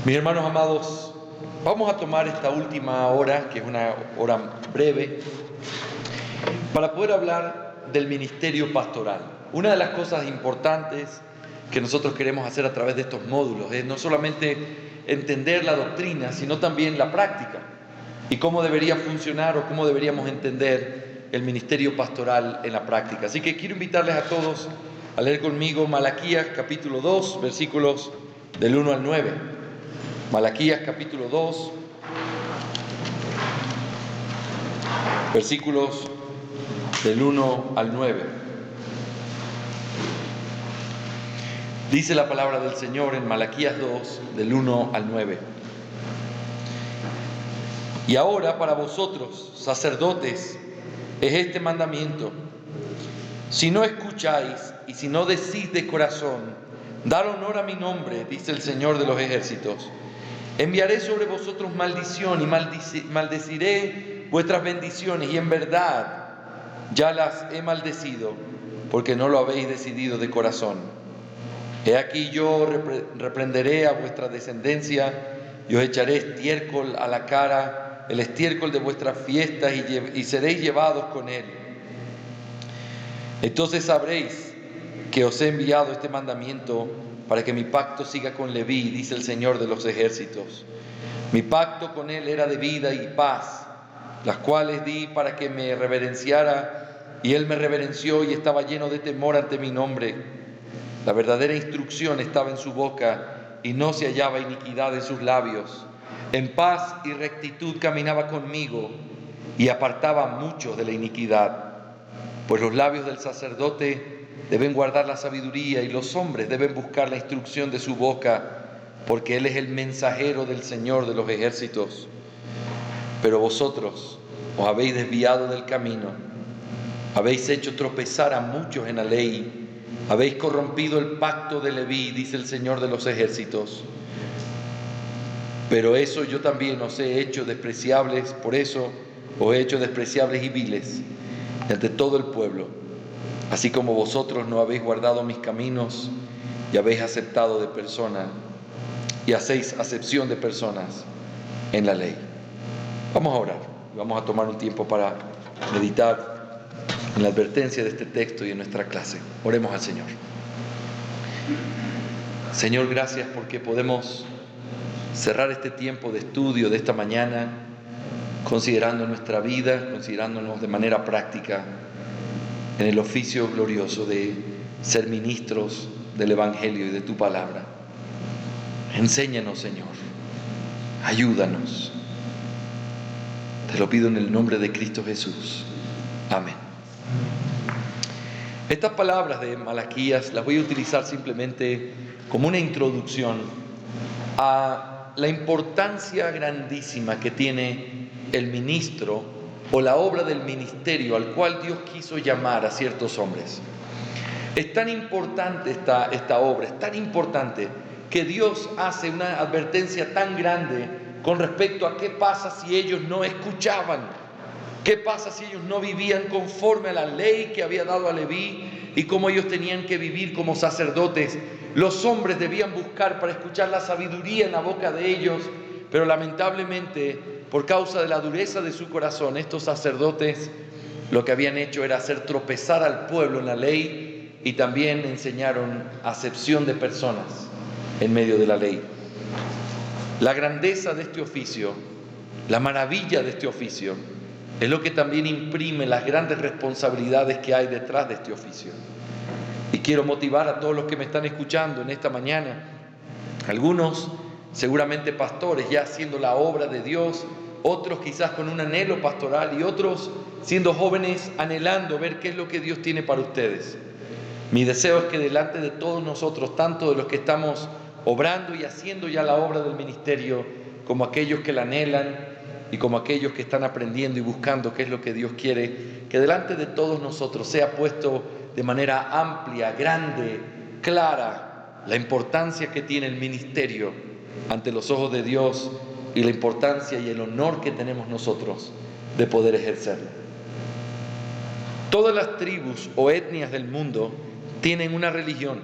Mis hermanos amados, vamos a tomar esta última hora, que es una hora breve, para poder hablar del ministerio pastoral. Una de las cosas importantes que nosotros queremos hacer a través de estos módulos es no solamente entender la doctrina, sino también la práctica y cómo debería funcionar o cómo deberíamos entender el ministerio pastoral en la práctica. Así que quiero invitarles a todos a leer conmigo Malaquías capítulo 2, versículos del 1 al 9. Malaquías capítulo 2, versículos del 1 al 9. Dice la palabra del Señor en Malaquías 2, del 1 al 9. Y ahora para vosotros, sacerdotes, es este mandamiento: si no escucháis y si no decís de corazón, dar honor a mi nombre, dice el Señor de los ejércitos, enviaré sobre vosotros maldición y maldeciré vuestras bendiciones, y en verdad ya las he maldecido, porque no lo habéis decidido de corazón. He aquí yo reprenderé a vuestra descendencia y os echaré estiércol a la cara, el estiércol de vuestras fiestas, y seréis llevados con él. Entonces sabréis que os he enviado este mandamiento para que mi pacto siga con Leví, dice el Señor de los ejércitos. Mi pacto con él era de vida y paz, las cuales di para que me reverenciara, y él me reverenció y estaba lleno de temor ante mi nombre. La verdadera instrucción estaba en su boca y no se hallaba iniquidad en sus labios. En paz y rectitud caminaba conmigo y apartaba a muchos de la iniquidad. Pues los labios del sacerdote deben guardar la sabiduría y los hombres deben buscar la instrucción de su boca, porque él es el mensajero del Señor de los ejércitos. Pero vosotros os habéis desviado del camino, habéis hecho tropezar a muchos en la ley, habéis corrompido el pacto de Leví, dice el Señor de los ejércitos. Pero eso yo también os he hecho despreciables, por eso os he hecho despreciables y viles ante todo el pueblo, así como vosotros no habéis guardado mis caminos y habéis aceptado de personas y hacéis acepción de personas en la ley. Vamos a orar, vamos a tomar un tiempo para meditar en la advertencia de este texto y en nuestra clase. Oremos al Señor. Señor, gracias porque podemos cerrar este tiempo de estudio de esta mañana considerando nuestra vida, considerándonos de manera práctica en el oficio glorioso de ser ministros del Evangelio y de tu palabra. Enséñanos, Señor, ayúdanos. Te lo pido en el nombre de Cristo Jesús. Amén. Estas palabras de Malaquías las voy a utilizar simplemente como una introducción a la importancia grandísima que tiene el ministro o la obra del ministerio al cual Dios quiso llamar a ciertos hombres. Es tan importante esta obra, es tan importante que Dios hace una advertencia tan grande con respecto a qué pasa si ellos no escuchaban, qué pasa si ellos no vivían conforme a la ley que había dado a Leví y cómo ellos tenían que vivir como sacerdotes. Los hombres debían buscar para escuchar la sabiduría en la boca de ellos, pero lamentablemente, por causa de la dureza de su corazón, estos sacerdotes lo que habían hecho era hacer tropezar al pueblo en la ley y también enseñaron acepción de personas en medio de la ley. La grandeza de este oficio, la maravilla de este oficio, es lo que también imprime las grandes responsabilidades que hay detrás de este oficio. Y quiero motivar a todos los que me están escuchando en esta mañana, algunos seguramente pastores ya haciendo la obra de Dios, otros quizás con un anhelo pastoral y otros siendo jóvenes anhelando ver qué es lo que Dios tiene para ustedes. Mi deseo es que delante de todos nosotros, tanto de los que estamos obrando y haciendo ya la obra del ministerio, como aquellos que la anhelan y como aquellos que están aprendiendo y buscando qué es lo que Dios quiere, que delante de todos nosotros sea puesto de manera amplia, grande, clara, la importancia que tiene el ministerio ante los ojos de Dios y la importancia y el honor que tenemos nosotros de poder ejercerlo. Todas las tribus o etnias del mundo tienen una religión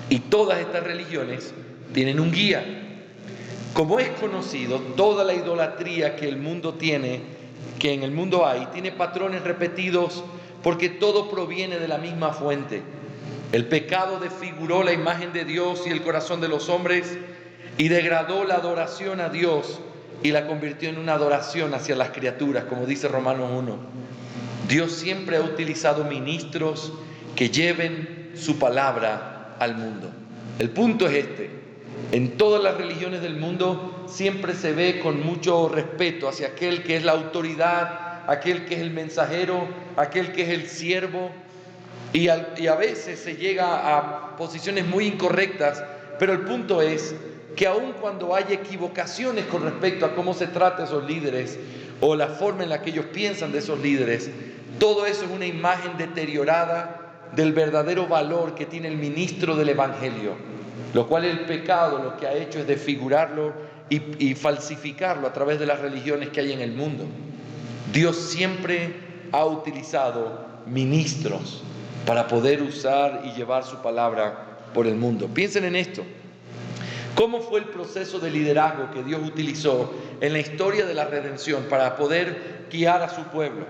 y todas estas religiones tienen un guía. Como es conocido, toda la idolatría que el mundo tiene, que en el mundo hay, tiene patrones repetidos porque todo proviene de la misma fuente. El pecado desfiguró la imagen de Dios y el corazón de los hombres y degradó la adoración a Dios y la convirtió en una adoración hacia las criaturas, como dice Romanos 1. Dios siempre ha utilizado ministros que lleven su palabra al mundo. El punto es este: en todas las religiones del mundo siempre se ve con mucho respeto hacia aquel que es la autoridad, aquel que es el mensajero, aquel que es el siervo, y a veces se llega a posiciones muy incorrectas, pero el punto es que aun cuando hay equivocaciones con respecto a cómo se trata a esos líderes o la forma en la que ellos piensan de esos líderes, todo eso es una imagen deteriorada del verdadero valor que tiene el ministro del Evangelio, lo cual el pecado lo que ha hecho es desfigurarlo y falsificarlo a través de las religiones que hay en el mundo. Dios siempre ha utilizado ministros para poder usar y llevar su palabra por el mundo. Piensen en esto. ¿Cómo fue el proceso de liderazgo que Dios utilizó en la historia de la redención para poder guiar a su pueblo?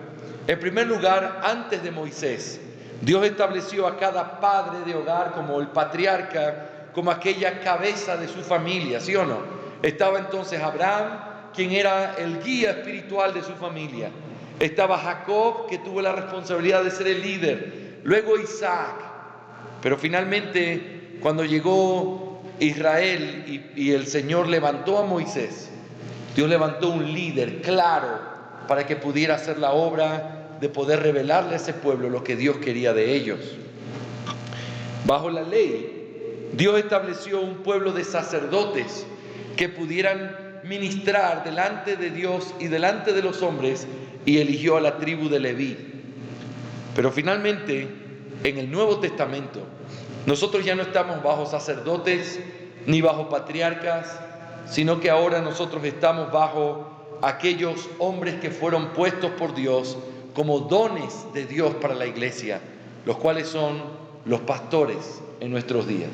En primer lugar, antes de Moisés, Dios estableció a cada padre de hogar como el patriarca, como aquella cabeza de su familia, ¿sí o no? Estaba entonces Abraham, quien era el guía espiritual de su familia. Estaba Jacob, que tuvo la responsabilidad de ser el líder. Luego Isaac. Pero finalmente, cuando llegó Israel y el Señor levantó a Moisés, Dios levantó un líder claro para que pudiera hacer la obra de poder revelarle a ese pueblo lo que Dios quería de ellos. Bajo la ley, Dios estableció un pueblo de sacerdotes que pudieran ministrar delante de Dios y delante de los hombres, y eligió a la tribu de Leví. Pero finalmente, en el Nuevo Testamento, nosotros ya no estamos bajo sacerdotes ni bajo patriarcas, sino que ahora nosotros estamos bajo aquellos hombres que fueron puestos por Dios como dones de Dios para la iglesia, los cuales son los pastores en nuestros días.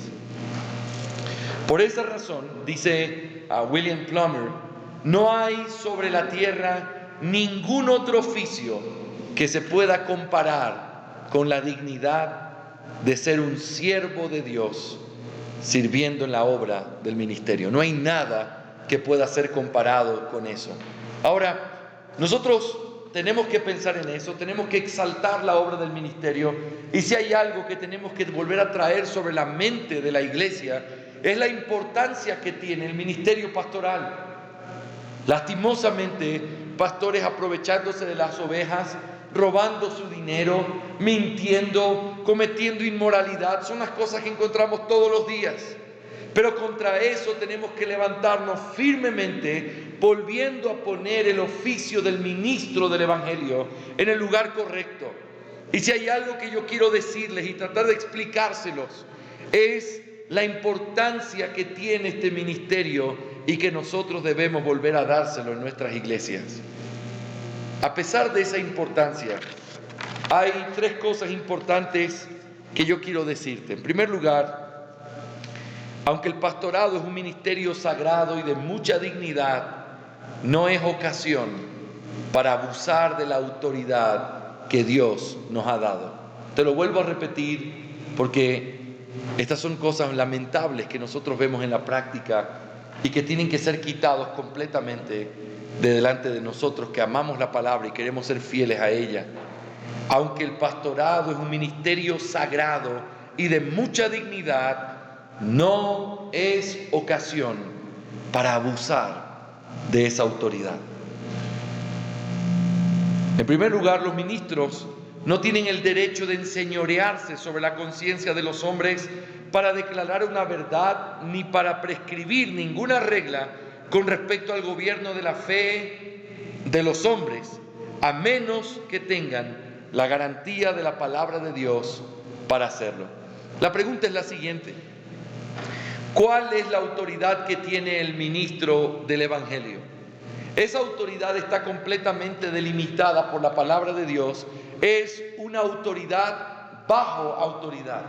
Por esa razón, dice William Plummer, no hay sobre la tierra ningún otro oficio que se pueda comparar con la dignidad de ser un siervo de Dios sirviendo en la obra del ministerio. No hay nada que pueda ser comparado con eso. Ahora, nosotros tenemos que pensar en eso, tenemos que exaltar la obra del ministerio, y si hay algo que tenemos que volver a traer sobre la mente de la iglesia, es la importancia que tiene el ministerio pastoral. Lastimosamente, pastores aprovechándose de las ovejas, robando su dinero, mintiendo, cometiendo inmoralidad, son las cosas que encontramos todos los días. Pero contra eso tenemos que levantarnos firmemente, volviendo a poner el oficio del ministro del Evangelio en el lugar correcto. Y si hay algo que yo quiero decirles y tratar de explicárselos, es la importancia que tiene este ministerio y que nosotros debemos volver a dárselo en nuestras iglesias. A pesar de esa importancia, hay tres cosas importantes que yo quiero decirte. En primer lugar, aunque el pastorado es un ministerio sagrado y de mucha dignidad, no es ocasión para abusar de la autoridad que Dios nos ha dado. Te lo vuelvo a repetir porque estas son cosas lamentables que nosotros vemos en la práctica y que tienen que ser quitados completamente de delante de nosotros que amamos la palabra y queremos ser fieles a ella. Aunque el pastorado es un ministerio sagrado y de mucha dignidad, no es ocasión para abusar de esa autoridad. En primer lugar, los ministros no tienen el derecho de enseñorearse sobre la conciencia de los hombres para declarar una verdad ni para prescribir ninguna regla con respecto al gobierno de la fe de los hombres, a menos que tengan la garantía de la palabra de Dios para hacerlo. La pregunta es la siguiente: ¿cuál es la autoridad que tiene el ministro del Evangelio? Esa autoridad está completamente delimitada por la palabra de Dios. Es una autoridad bajo autoridad.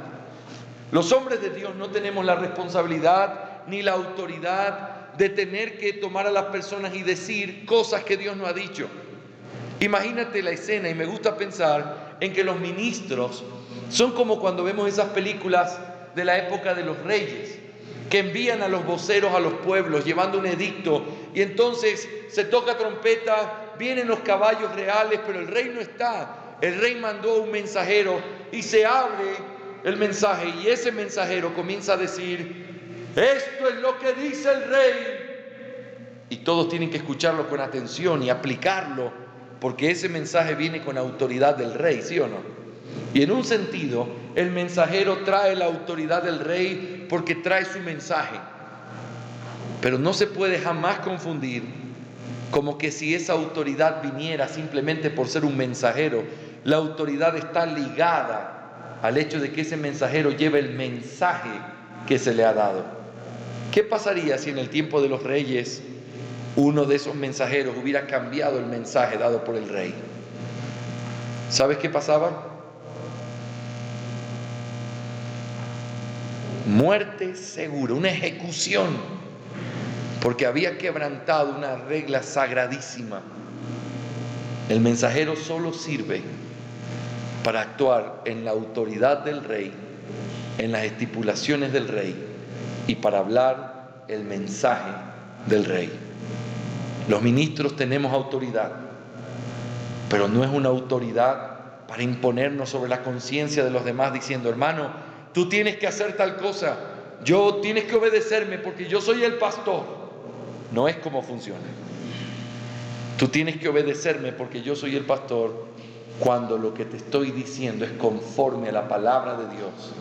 Los hombres de Dios no tenemos la responsabilidad ni la autoridad de tener que tomar a las personas y decir cosas que Dios no ha dicho. Imagínate la escena, y me gusta pensar en que los ministros son como cuando vemos esas películas de la época de los reyes, que envían a los voceros a los pueblos llevando un edicto, y entonces se toca trompeta, vienen los caballos reales, pero el rey no está. El rey mandó un mensajero y se abre el mensaje, y ese mensajero comienza a decir: esto es lo que dice el rey, y todos tienen que escucharlo con atención y aplicarlo, porque ese mensaje viene con autoridad del rey, ¿sí o no? Y en un sentido, el mensajero trae la autoridad del rey porque trae su mensaje, pero no se puede jamás confundir como que si esa autoridad viniera simplemente por ser un mensajero. La autoridad está ligada al hecho de que ese mensajero lleve el mensaje que se le ha dado. ¿Qué pasaría si en el tiempo de los reyes uno de esos mensajeros hubiera cambiado el mensaje dado por el rey? ¿Sabes qué pasaba? Muerte segura, una ejecución, porque había quebrantado una regla sagradísima. El mensajero solo sirve para actuar en la autoridad del rey, en las estipulaciones del rey, y para hablar el mensaje del rey. Los ministros tenemos autoridad, pero no es una autoridad para imponernos sobre la conciencia de los demás diciendo: hermano, tú tienes que hacer tal cosa, tienes que obedecerme porque yo soy el pastor. No es como funciona. Tú tienes que obedecerme porque yo soy el pastor, cuando lo que te estoy diciendo es conforme a la palabra de Dios,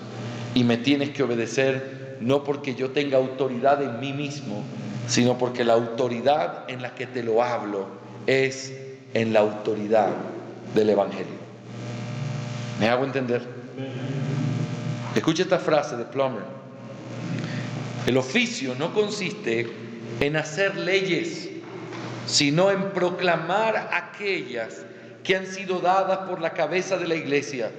y me tienes que obedecer no porque yo tenga autoridad en mí mismo, sino porque la autoridad en la que te lo hablo es en la autoridad del Evangelio. ¿Me hago entender? Escucha esta frase de Plummer: el oficio no consiste en hacer leyes, sino en proclamar aquellas que han sido dadas por la cabeza de la iglesia.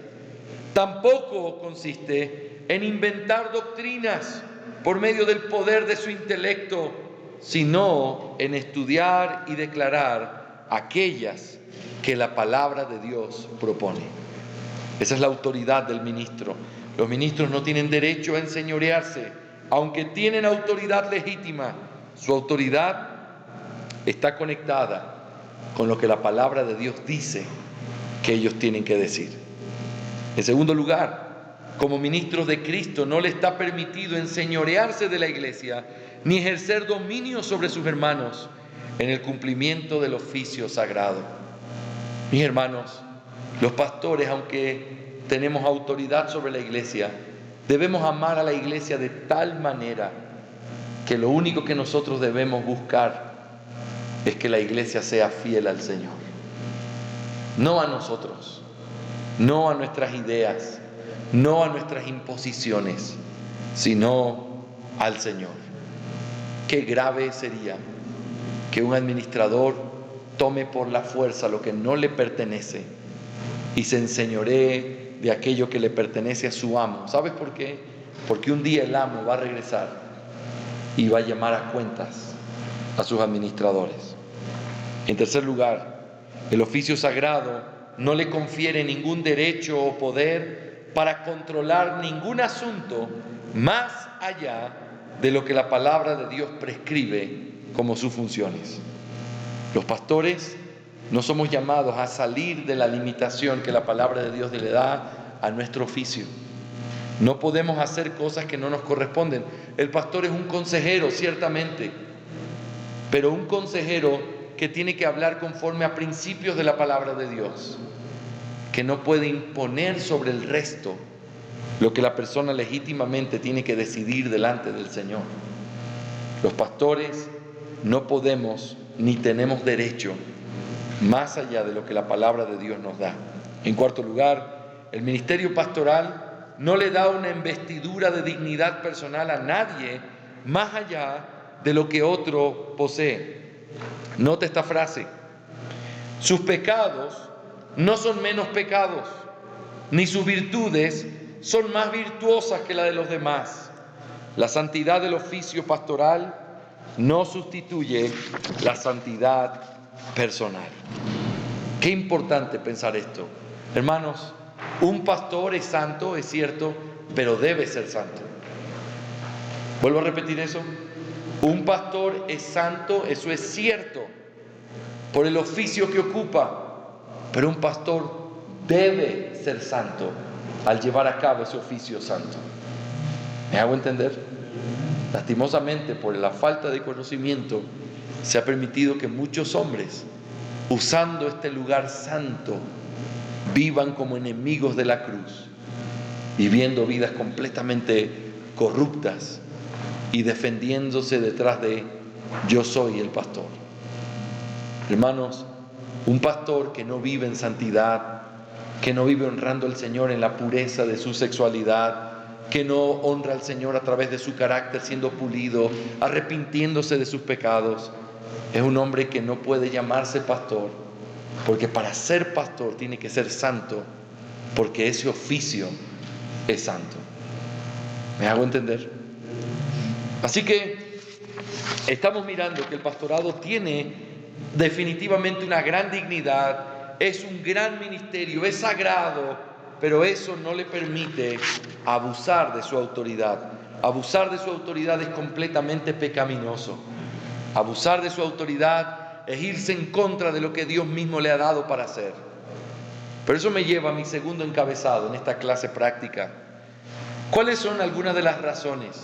Tampoco consiste en inventar doctrinas por medio del poder de su intelecto, sino en estudiar y declarar aquellas que la palabra de Dios propone. Esa es la autoridad del ministro. Los ministros no tienen derecho a enseñorearse, aunque tienen autoridad legítima. Su autoridad está conectada con lo que la palabra de Dios dice que ellos tienen que decir. En segundo lugar, como ministros de Cristo, no le está permitido enseñorearse de la iglesia ni ejercer dominio sobre sus hermanos en el cumplimiento del oficio sagrado. Mis hermanos, los pastores, aunque tenemos autoridad sobre la iglesia, debemos amar a la iglesia de tal manera que lo único que nosotros debemos buscar es que la iglesia sea fiel al Señor. No a nosotros, no a nuestras ideas, no a nuestras imposiciones, sino al Señor. Qué grave sería que un administrador tome por la fuerza lo que no le pertenece y se enseñoree de aquello que le pertenece a su amo. ¿Sabes por qué? Porque un día el amo va a regresar y va a llamar a cuentas a sus administradores. En tercer lugar, el oficio sagrado no le confiere ningún derecho o poder para controlar ningún asunto más allá de lo que la palabra de Dios prescribe como sus funciones. Los pastores no somos llamados a salir de la limitación que la palabra de Dios le da a nuestro oficio. No podemos hacer cosas que no nos corresponden. El pastor es un consejero, ciertamente, pero un consejero que tiene que hablar conforme a principios de la palabra de Dios, que no puede imponer sobre el resto lo que la persona legítimamente tiene que decidir delante del Señor. Los pastores no podemos ni tenemos derecho más allá de lo que la palabra de Dios nos da. En cuarto lugar, el ministerio pastoral no le da una investidura de dignidad personal a nadie más allá de lo que otro posee. Nota esta frase: sus pecados no son menos pecados, ni sus virtudes son más virtuosas que la de los demás. La santidad del oficio pastoral no sustituye la santidad personal. Qué importante pensar esto. Hermanos, un pastor es santo, es cierto, pero debe ser santo. Vuelvo a repetir eso. Un pastor es santo, eso es cierto, por el oficio que ocupa, pero un pastor debe ser santo al llevar a cabo ese oficio santo. ¿Me hago entender? Lastimosamente, por la falta de conocimiento, se ha permitido que muchos hombres, usando este lugar santo, vivan como enemigos de la cruz, viviendo vidas completamente corruptas y defendiéndose detrás de yo soy el pastor. Hermanos, un pastor que no vive en santidad, que no vive honrando al Señor en la pureza de su sexualidad, que no honra al Señor a través de su carácter siendo pulido, arrepintiéndose de sus pecados, es un hombre que no puede llamarse pastor, porque para ser pastor tiene que ser santo, porque ese oficio es santo. ¿Me hago entender? Así que estamos mirando que el pastorado tiene definitivamente una gran dignidad, es un gran ministerio, es sagrado, pero eso no le permite abusar de su autoridad. Abusar de su autoridad es completamente pecaminoso. Abusar de su autoridad es irse en contra de lo que Dios mismo le ha dado para hacer. Pero eso me lleva a mi segundo encabezado en esta clase práctica. ¿Cuáles son algunas de las razones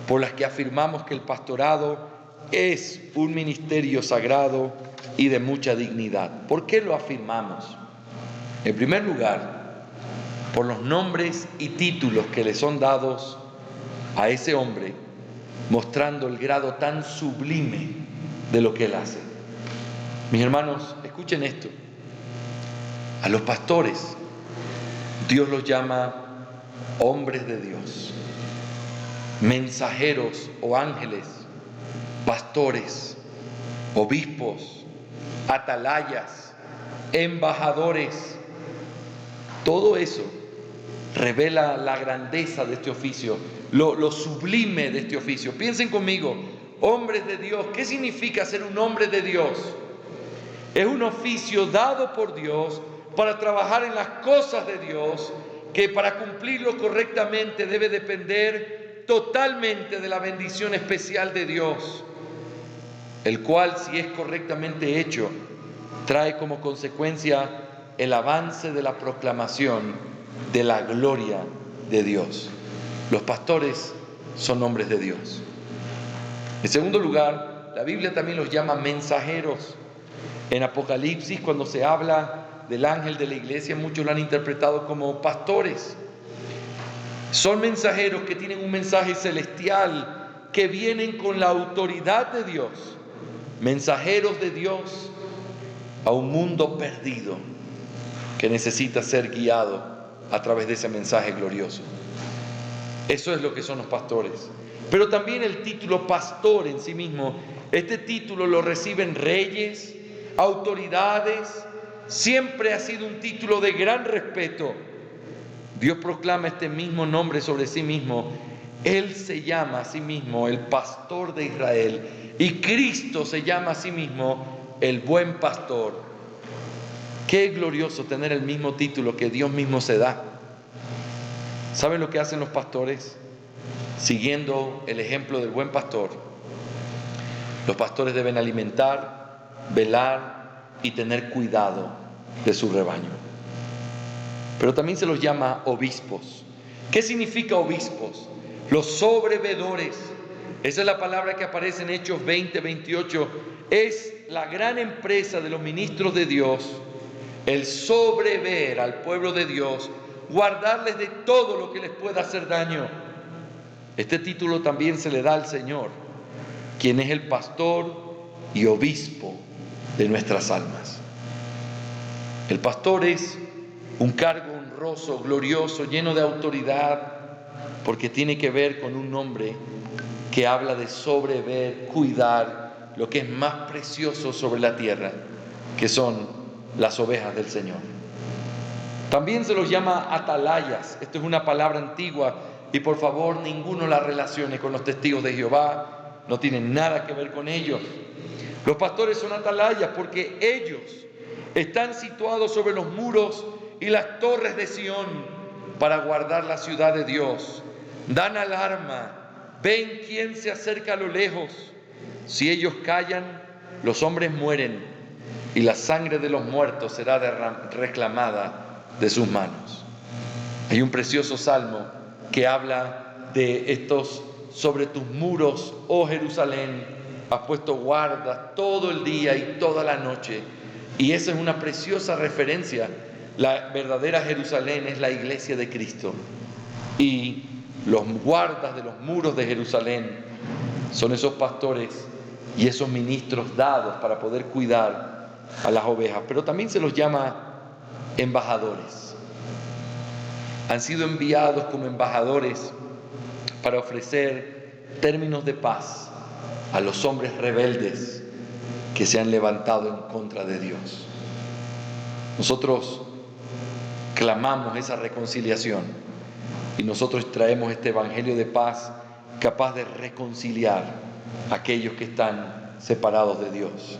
por las que afirmamos que el pastorado es un ministerio sagrado y de mucha dignidad? ¿Por qué lo afirmamos? En primer lugar, por los nombres y títulos que le son dados a ese hombre, mostrando el grado tan sublime de lo que él hace. Mis hermanos, escuchen esto. A los pastores, Dios los llama hombres de Dios, mensajeros o ángeles, pastores, obispos, atalayas, embajadores. Todo eso revela la grandeza de este oficio, lo sublime de este oficio. Piensen conmigo, hombres de Dios. ¿Qué significa ser un hombre de Dios? Es un oficio dado por Dios para trabajar en las cosas de Dios, que para cumplirlo correctamente debe depender totalmente de la bendición especial de Dios, el cual, si es correctamente hecho, trae como consecuencia el avance de la proclamación de la gloria de Dios. Los pastores son hombres de Dios. En segundo lugar, la Biblia también los llama mensajeros. En Apocalipsis, cuando se habla del ángel de la iglesia, muchos lo han interpretado como pastores. Son mensajeros que tienen un mensaje celestial, que vienen con la autoridad de Dios. Mensajeros de Dios a un mundo perdido que necesita ser guiado a través de ese mensaje glorioso. Eso es lo que son los pastores. Pero también el título pastor en sí mismo, este título lo reciben reyes, autoridades, siempre ha sido un título de gran respeto. Dios proclama este mismo nombre sobre sí mismo. Él se llama a sí mismo el pastor de Israel, y Cristo se llama a sí mismo el buen pastor. Qué glorioso tener el mismo título que Dios mismo se da. ¿Saben lo que hacen los pastores? Siguiendo el ejemplo del buen pastor, los pastores deben alimentar, velar y tener cuidado de su rebaño. Pero también se los llama obispos. ¿Qué significa obispos? Los sobrevedores. Esa es la palabra que aparece en Hechos 20, 28. Es la gran empresa de los ministros de Dios, el sobrever al pueblo de Dios, guardarles de todo lo que les pueda hacer daño. Este título también se le da al Señor, quien es el pastor y obispo de nuestras almas. El pastor es un cargo honroso, glorioso, lleno de autoridad, porque tiene que ver con un nombre que habla de sobrever, cuidar lo que es más precioso sobre la tierra, que son las ovejas del Señor. También se los llama atalayas. Esto es una palabra antigua y por favor ninguno la relacione con los testigos de Jehová, no tiene nada que ver con ellos. Los pastores son atalayas porque ellos están situados sobre los muros y las torres de Sión para guardar la ciudad de Dios. Dan alarma, ven quién se acerca a lo lejos. Si ellos callan, los hombres mueren y la sangre de los muertos será reclamada de sus manos. Hay un precioso salmo que habla de estos: sobre tus muros, oh Jerusalén, has puesto guardas todo el día y toda la noche. Y esa es una preciosa referencia. La verdadera Jerusalén es la iglesia de Cristo. Y los guardas de los muros de Jerusalén son esos pastores y esos ministros dados para poder cuidar a las ovejas. Pero también se los llama embajadores. Han sido enviados como embajadores para ofrecer términos de paz a los hombres rebeldes que se han levantado en contra de Dios. Nosotros clamamos esa reconciliación y nosotros traemos este evangelio de paz capaz de reconciliar a aquellos que están separados de Dios.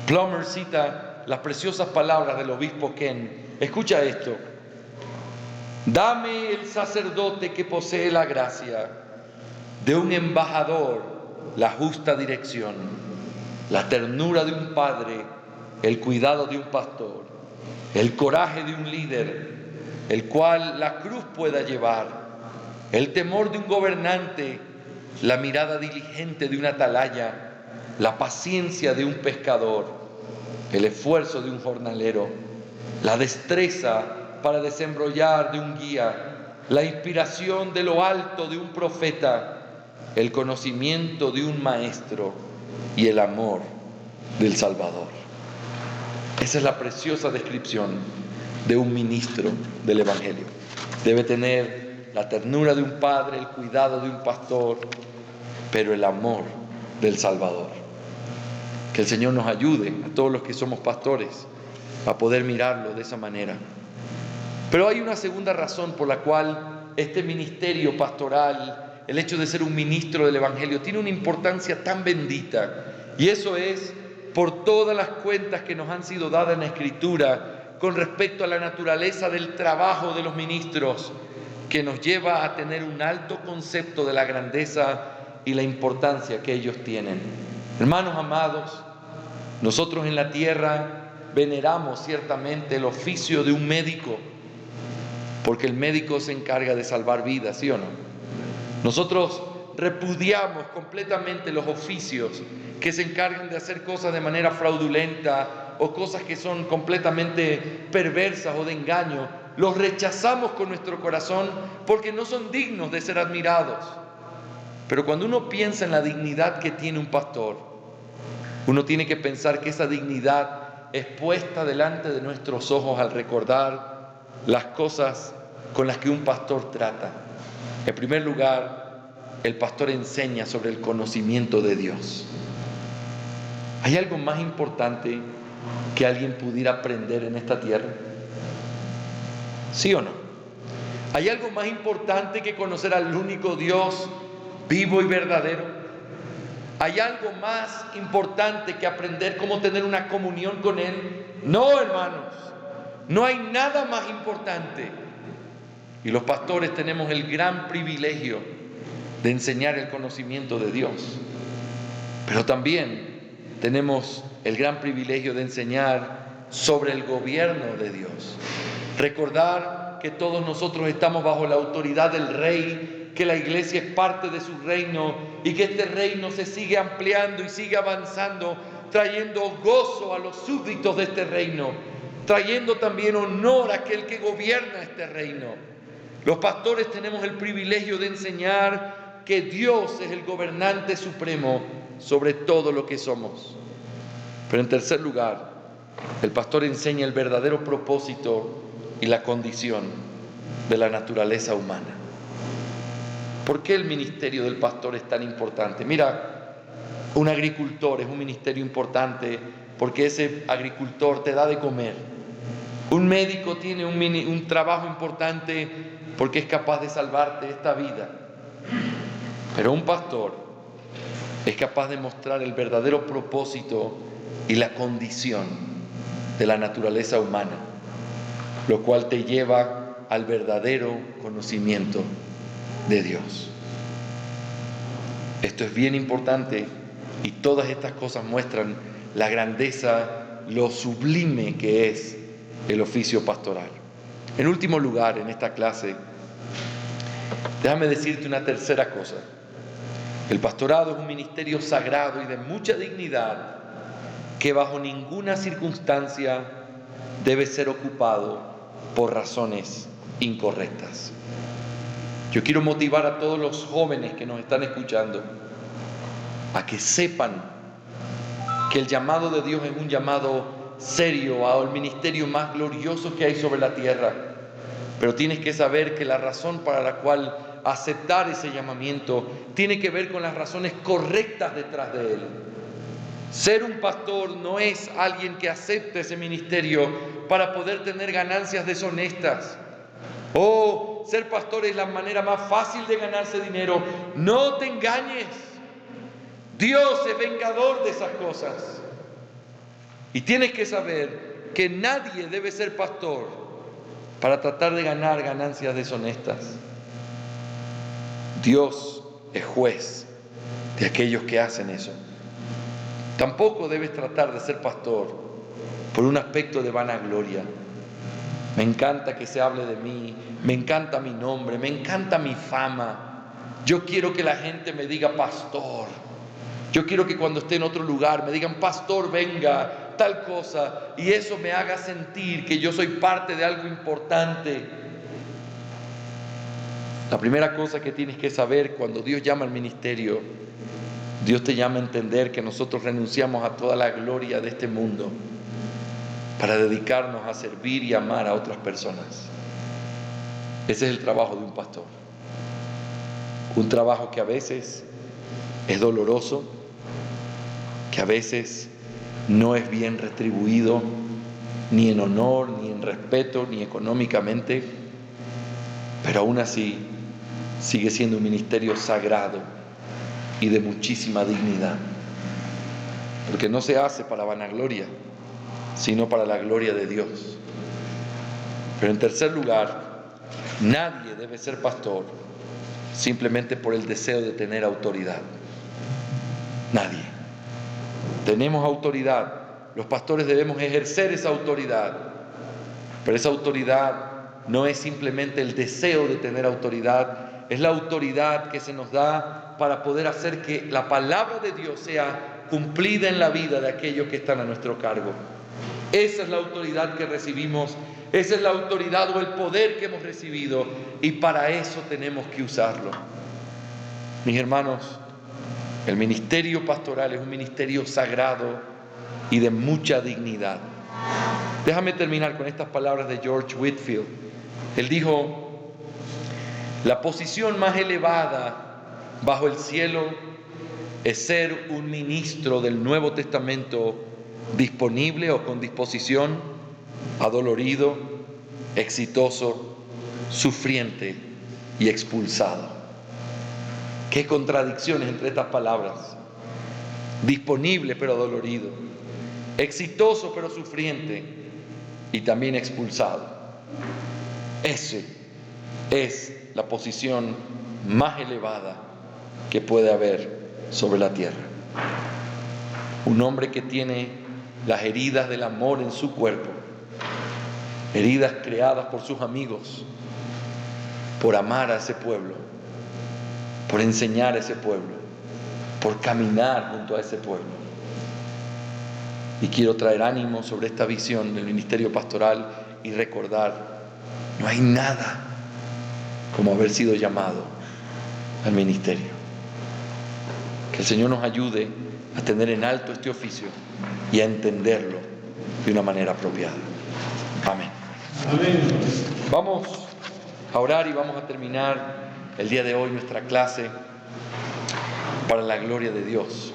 Plummer cita las preciosas palabras del obispo Ken. Escucha esto: dame el sacerdote que posee la gracia de un embajador, la justa dirección, la ternura de un padre, el cuidado de un pastor, el coraje de un líder, el cual la cruz pueda llevar, el temor de un gobernante, la mirada diligente de un atalaya, la paciencia de un pescador, el esfuerzo de un jornalero, la destreza para desembrollar de un guía, la inspiración de lo alto de un profeta, el conocimiento de un maestro y el amor del Salvador. Esa es la preciosa descripción de un ministro del Evangelio. Debe tener la ternura de un padre, el cuidado de un pastor, pero el amor del Salvador. Que el Señor nos ayude a todos los que somos pastores a poder mirarlo de esa manera. Pero hay una segunda razón por la cual este ministerio pastoral, el hecho de ser un ministro del Evangelio, tiene una importancia tan bendita, y eso es por todas las cuentas que nos han sido dadas en la Escritura con respecto a la naturaleza del trabajo de los ministros, que nos lleva a tener un alto concepto de la grandeza y la importancia que ellos tienen. Hermanos amados, nosotros en la tierra veneramos ciertamente el oficio de un médico, porque el médico se encarga de salvar vidas, ¿sí o no? Nosotros repudiamos completamente los oficios que se encargan de hacer cosas de manera fraudulenta o cosas que son completamente perversas o de engaño. Los rechazamos con nuestro corazón porque no son dignos de ser admirados. Pero cuando uno piensa en la dignidad que tiene un pastor, uno tiene que pensar que esa dignidad es puesta delante de nuestros ojos al recordar las cosas con las que un pastor trata. En primer lugar, el pastor enseña sobre el conocimiento de Dios. ¿Hay algo más importante que alguien pudiera aprender en esta tierra? ¿Sí o no? ¿Hay algo más importante que conocer al único Dios vivo y verdadero? ¿Hay algo más importante que aprender cómo tener una comunión con Él? No, hermanos, no hay nada más importante. Y los pastores tenemos el gran privilegio de enseñar el conocimiento de Dios. Pero también tenemos el gran privilegio de enseñar sobre el gobierno de Dios. Recordar que todos nosotros estamos bajo la autoridad del Rey, que la iglesia es parte de su reino y que este reino se sigue ampliando y sigue avanzando, trayendo gozo a los súbditos de este reino, trayendo también honor a aquel que gobierna este reino. Los pastores tenemos el privilegio de enseñar que Dios es el gobernante supremo sobre todo lo que somos. Pero en tercer lugar, el pastor enseña el verdadero propósito y la condición de la naturaleza humana. ¿Por qué el ministerio del pastor es tan importante? Mira, un agricultor es un ministerio importante porque ese agricultor te da de comer. Un médico tiene un trabajo importante porque es capaz de salvarte esta vida. Pero un pastor es capaz de mostrar el verdadero propósito y la condición de la naturaleza humana, lo cual te lleva al verdadero conocimiento de Dios. Esto es bien importante y todas estas cosas muestran la grandeza, lo sublime que es el oficio pastoral. En último lugar, en esta clase, déjame decirte una tercera cosa. El pastorado es un ministerio sagrado y de mucha dignidad que bajo ninguna circunstancia debe ser ocupado por razones incorrectas. Yo quiero motivar a todos los jóvenes que nos están escuchando a que sepan que el llamado de Dios es un llamado serio al ministerio más glorioso que hay sobre la tierra. Pero tienes que saber que la razón para la cual aceptar ese llamamiento tiene que ver con las razones correctas detrás de él. Ser un pastor no es alguien que acepte ese ministerio para poder tener ganancias deshonestas. Ser pastor es la manera más fácil de ganarse dinero. No te engañes. Dios es vengador de esas cosas. Y tienes que saber que nadie debe ser pastor para tratar de ganar ganancias deshonestas. Dios es juez de aquellos que hacen eso. Tampoco debes tratar de ser pastor por un aspecto de vanagloria. Me encanta que se hable de mí, me encanta mi nombre, me encanta mi fama. Yo quiero que la gente me diga pastor. Yo quiero que cuando esté en otro lugar me digan pastor, venga, tal cosa, y eso me haga sentir que yo soy parte de algo importante. La primera cosa que tienes que saber cuando Dios llama al ministerio, Dios te llama a entender que nosotros renunciamos a toda la gloria de este mundo para dedicarnos a servir y amar a otras personas. Ese es el trabajo de un pastor. Un trabajo que a veces es doloroso, que a veces no es bien retribuido, ni en honor, ni en respeto, ni económicamente, pero aún así sigue siendo un ministerio sagrado y de muchísima dignidad, porque no se hace para vanagloria, sino para la gloria de Dios. Pero en tercer lugar, nadie debe ser pastor simplemente por el deseo de tener autoridad. Nadie. Tenemos autoridad, los pastores debemos ejercer esa autoridad, pero esa autoridad no es simplemente el deseo de tener autoridad, es la autoridad que se nos da para poder hacer que la palabra de Dios sea cumplida en la vida de aquellos que están a nuestro cargo. Esa es la autoridad que recibimos, esa es la autoridad o el poder que hemos recibido, y para eso tenemos que usarlo. Mis hermanos, el ministerio pastoral es un ministerio sagrado y de mucha dignidad. Déjame terminar con estas palabras de George Whitefield. Él dijo: la posición más elevada bajo el cielo es ser un ministro del Nuevo Testamento disponible o con disposición, adolorido, exitoso, sufriente y expulsado. Qué contradicciones entre estas palabras. Disponible pero dolorido, exitoso pero sufriente y también expulsado. Esa es la posición más elevada que puede haber sobre la tierra. Un hombre que tiene las heridas del amor en su cuerpo, heridas creadas por sus amigos, por amar a ese pueblo, por enseñar a ese pueblo, por caminar junto a ese pueblo. Y quiero traer ánimo sobre esta visión del ministerio pastoral y recordar, no hay nada como haber sido llamado al ministerio. Que el Señor nos ayude a tener en alto este oficio y a entenderlo de una manera apropiada. Amén. Amén. Vamos a orar y vamos a terminar el día de hoy nuestra clase para la gloria de Dios.